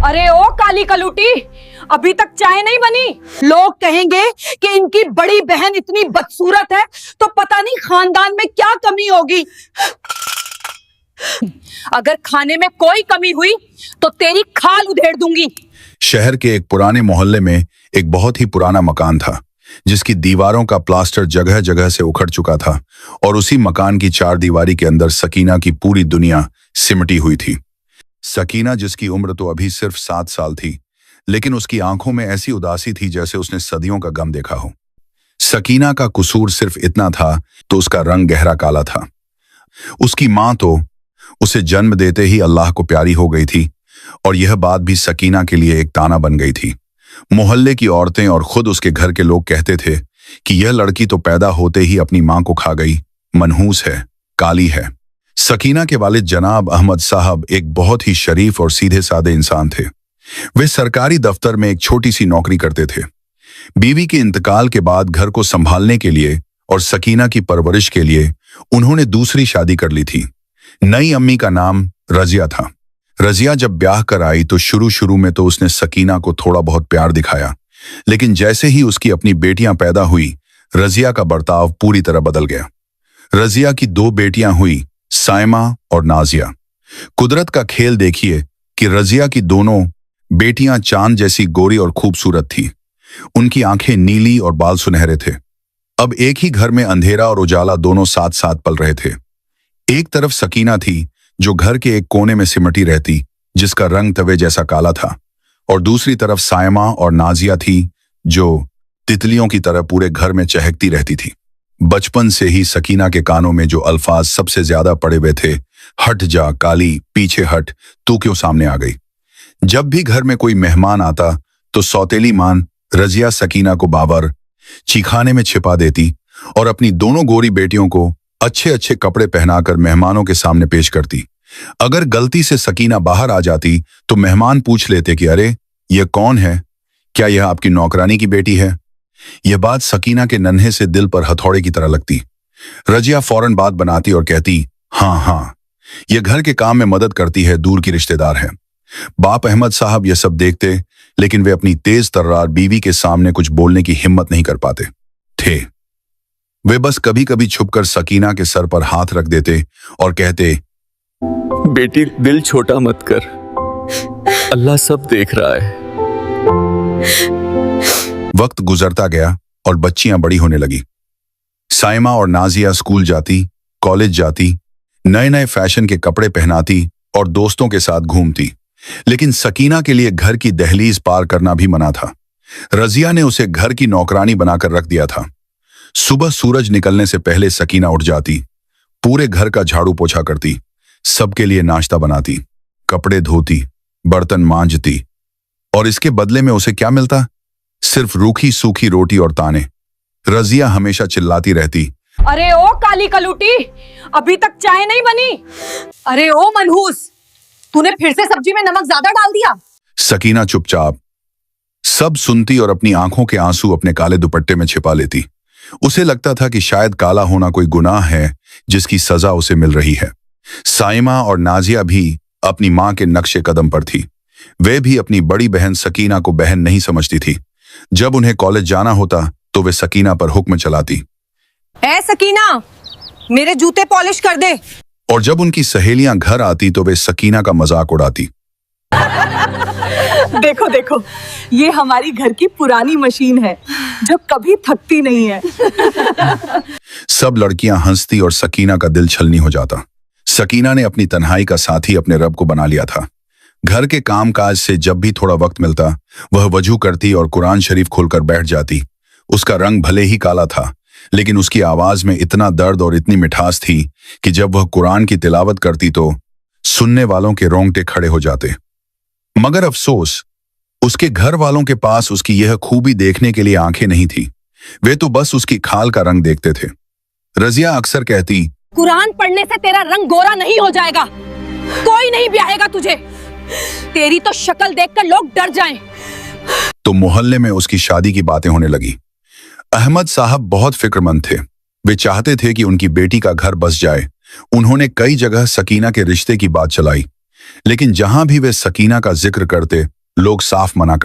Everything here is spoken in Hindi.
अरे ओ काली कलूटी, अभी तक चाय नहीं बनी। लोग कहेंगे कि इनकी बड़ी बहन इतनी बदसूरत है तो पता नहीं खानदान में क्या कमी होगी। अगर खाने में कोई कमी हुई तो तेरी खाल उधेड़ दूंगी। शहर के एक पुराने मोहल्ले में एक बहुत ही पुराना मकान था जिसकी दीवारों का प्लास्टर जगह जगह से उखड़ चुका था और उसी मकान की चार दीवारी के अंदर सकीना की पूरी दुनिया सिमटी हुई थी। सकीना, जिसकी उम्र तो अभी सिर्फ 7 साल थी, लेकिन उसकी आंखों में ऐसी उदासी थी जैसे उसने सदियों का गम देखा हो। सकीना का कसूर सिर्फ इतना था तो उसका रंग गहरा काला था। उसकी मां तो उसे जन्म देते ही अल्लाह को प्यारी हो गई थी और यह बात भी सकीना के लिए एक ताना बन गई थी। मोहल्ले की औरतें और खुद उसके घर के लोग कहते थे कि यह लड़की तो पैदा होते ही अपनी मां को खा गई, मनहूस है, काली है। सकीना के वालिद जनाब अहमद साहब एक बहुत ही शरीफ और सीधे साधे इंसान थे। वे सरकारी दफ्तर में एक छोटी सी नौकरी करते थे। बीवी के इंतकाल के बाद घर को संभालने के लिए और सकीना की परवरिश के लिए उन्होंने दूसरी शादी कर ली थी। नई अम्मी का नाम रजिया था। रजिया जब ब्याह कर आई तो शुरू में तो उसने सकीना को थोड़ा बहुत प्यार दिखाया, लेकिन जैसे ही उसकी अपनी बेटियां पैदा हुई, रजिया का बर्ताव पूरी तरह बदल गया। रजिया की 2 बेटियां हुई, साइमा और नाजिया। कुदरत का खेल देखिए कि रजिया की दोनों बेटियां चांद जैसी गोरी और खूबसूरत थी। उनकी आंखें नीली और बाल सुनहरे थे। अब एक ही घर में अंधेरा और उजाला दोनों साथ साथ पल रहे थे। एक तरफ सकीना थी जो घर के एक कोने में सिमटी रहती, जिसका रंग तवे जैसा काला था, और दूसरी तरफ साइमा और नाजिया थी जो तितलियों की तरह पूरे घर में चहकती रहती थी। बचपन से ही सकीना के कानों में जो अल्फाज सबसे ज्यादा पड़े हुए थे, हट जा काली, पीछे हट, तू क्यों सामने आ गई। जब भी घर में कोई मेहमान आता तो सौतेली मान रजिया सकीना को बाबर चीखाने में छिपा देती और अपनी दोनों गोरी बेटियों को अच्छे अच्छे कपड़े पहनाकर मेहमानों के सामने पेश करती। अगर गलती से सकीना बाहर आ जाती तो मेहमान पूछ लेते कि अरे यह कौन है, क्या यह आपकी नौकरानी की बेटी है। यह बात सकीना के नन्हे से दिल पर हथौड़े की तरह लगती। रजिया फौरन बात बनाती और कहती, हाँ, यह घर के काम में मदद करती है, दूर की रिश्तेदार है। बाप अहमद साहब यह सब देखते, लेकिन वे अपनी तेज तर्रार बीवी के सामने कुछ बोलने की हिम्मत नहीं कर पाते थे। वे बस कभी कभी छुपकर सकीना के सर पर हाथ रख देते और कहते, बेटी दिल छोटा मत कर, अल्लाह सब देख रहा है। वक्त गुजरता गया और बच्चियां बड़ी होने लगी। साइमा और नाजिया स्कूल जाती, कॉलेज जाती, नए नए फैशन के कपड़े पहनाती और दोस्तों के साथ घूमती, लेकिन सकीना के लिए घर की दहलीज पार करना भी मना था। रजिया ने उसे घर की नौकरानी बनाकर रख दिया था। सुबह सूरज निकलने से पहले सकीना उठ जाती, पूरे घर का झाड़ू पोछा करती, सबके लिए नाश्ता बनाती, कपड़े धोती, बर्तन मांजती, और इसके बदले में उसे क्या मिलता? सिर्फ रूखी सूखी रोटी और ताने। रजिया हमेशा चिल्लाती रहती, अरे ओ काली कलूटी, अभी तक चाय नहीं बनी। अरे ओ मनहूस, तूने फिर से सब्जी में नमक ज्यादा डाल दिया। सकीना चुपचाप सब सुनती और अपनी आंखों के आंसू अपने काले दुपट्टे में छिपा लेती। उसे लगता था कि शायद काला होना कोई गुनाह है जिसकी सजा उसे मिल रही है। साइमा और नाजिया भी अपनी मां के नक्शे कदम पर थी। वे भी अपनी बड़ी बहन सकीना को बहन नहीं समझती थी। जब उन्हें कॉलेज जाना होता तो वे सकीना पर हुक्म चलाती, ए सकीना, मेरे जूते पॉलिश कर दे। और जब उनकी सहेलियां घर आती तो वे सकीना का मजाक उड़ाती। देखो देखो, ये हमारी घर की पुरानी मशीन है जो कभी थकती नहीं है। सब लड़कियां हंसती और सकीना का दिल छलनी हो जाता। सकीना ने अपनी तन्हाई का साथी अपने रब को बना लिया था। घर के कामकाज से जब भी थोड़ा वक्त मिलता, वह वजू करती और कुरान शरीफ खोलकर बैठ जाती। उसका रंग भले ही काला था, लेकिन उसकी आवाज में इतना दर्द और इतनी मिठास थी कि जब वह कुरान की तिलावत करती तो सुनने वालों के रोंगटे खड़े हो जाते। मगर अफसोस, उसके घर वालों के पास उसकी यह खूबी देखने के लिए आंखें नहीं थी। वे तो बस उसकी खाल का रंग देखते थे। रजिया अक्सर कहती, कुरान पढ़ने से तेरा रंग गोरा नहीं हो जाएगा, कोई नहीं ब्याहेगा तुझे, तेरी तो शक्ल देखकर लोग डर जाएं। तो मोहल्ले में उसकी शादी की बातें होने लगी। अहमद साहब बहुत फिक्रमंद थे। वे चाहते थे कि उनकी बेटी का घर बस जाए। उन्होंने कई जगह सकीना के रिश्ते की बात चलाई, लेकिन जहां भी वे सकीना का जिक्र करते लोग साफ मना करते।